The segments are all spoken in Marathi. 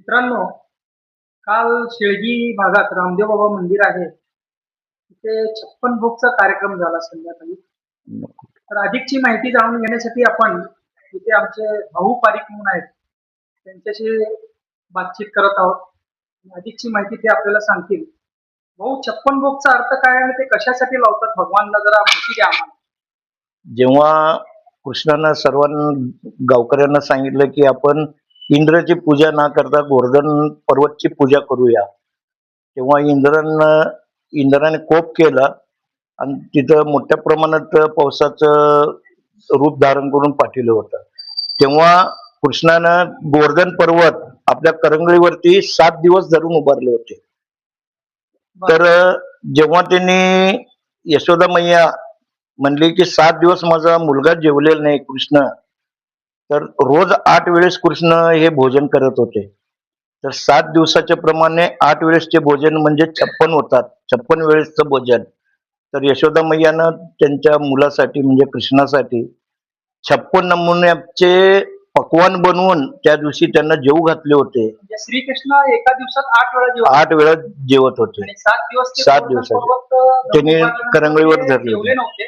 मित्रांनो, काल शेळगी भागात रामदेव बाबा मंदिर आहे. तिथे 56 भोगचा कार्यक्रम झाला संध्याकाळी. तर अधिकची माहिती जाणून घेण्यासाठी आपण तिथे आमचे भाऊ पारिक म्हणून आहेत. त्यांच्याशी बातचीत करत आहोत. अधिकची माहिती ते आपल्याला सांगतील. भाऊ 56 भोगचा अर्थ काय आणि ते कशासाठी लावतात भगवानला जरा माहिती द्या आम्हाला. जेव्हा कृष्णानं सर्वांना गावकऱ्यांना सांगितलं की आपण इंद्राची पूजा न करता गोवर्धन पर्वतची पूजा करूया, तेव्हा इंद्राने कोप केला आणि तिथं मोठ्या प्रमाणात पावसाचं रूप धारण करून पाठवलं होतं. तेव्हा कृष्णानं गोवर्धन पर्वत आपल्या करंगळीवरती 7 दिवस धरून उभारले होते. तर जेव्हा त्यांनी यशोदा मैया म्हणली की 7 दिवस माझा मुलगा जेवलेला नाही कृष्ण, तर रोज 8 वेळेस कृष्ण हे भोजन करत होते. तर 7 दिवसाच्या प्रमाणे 8 वेळेसचे भोजन म्हणजे 56 होतात. 56 वेळेसचं भोजन. तर यशोदा मैयानं त्यांच्या मुलासाठी म्हणजे कृष्णासाठी 56 नमुन्याचे पक्वान बनवून त्या दिवशी त्यांना जेवू घातले होते. म्हणजे श्रीकृष्ण एका दिवसात 8 वेळा जेवतात 8 वेळा जेवत होते. आणि 7 दिवस ते 7 गोवर्धन दिवसाचे. पर्वत त्यांनी उभारल्यानंतर करंगळीवर ते धरले जेवले होते. नव्हते.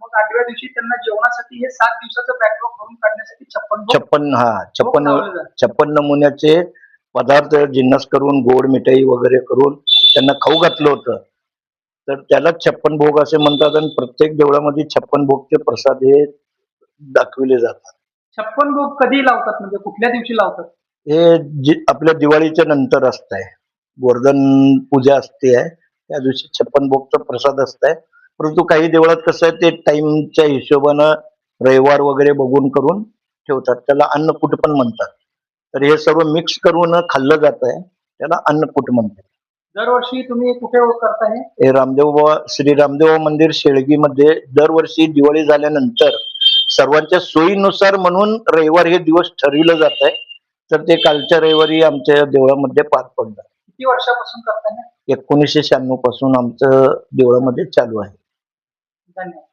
मग 8व्या दिवशी त्यांना जेवणासाठी हे 7 दिवसाचं बॅकलॉग भरून काढण्यासाठी 56 भोग 56 नमुन्याचे पदार्थ जिन्नस करून गोड मिठाई वगैरे करून त्यांना खाऊ घातलं होतं. तर त्याला 56 भोग असे म्हणतात आणि प्रत्येक देवळामध्ये 56 भोगचे प्रसाद हे दाखविले जातात. 56 भोग कधी लावतात म्हणजे कुठल्या दिवशी लावतात? हे आपल्या दिवाळीच्या नंतर असतंय. गोवर्धन पूजा असते आहे त्या दिवशी 56 भोगचा प्रसाद असतंय. परंतु काही देवळात कसं आहे ते टाइमच्या हिशोबानं रविवार वगैरे बघून करून ठेवतात. त्याला अन्नकूट पण म्हणतात. तर हे सर्व मिक्स करून खाल्लं जात आहे, त्याला अन्नकूट म्हणतात. दरवर्षी तुम्ही कुठे करता हे? हे श्री रामदेव मंदिर शेळगीमध्ये दरवर्षी दिवाळी झाल्यानंतर सर्वांच्या सोयीनुसार म्हणून रविवार हे दिवस ठरविलं जात आहे. तर ते कालच्या रविवारी आमच्या देवळामध्ये पार पडलं. किती वर्षापासून करता हे? 1996 पासून आमचं देवळामध्ये चालू आहे. धन्यवाद.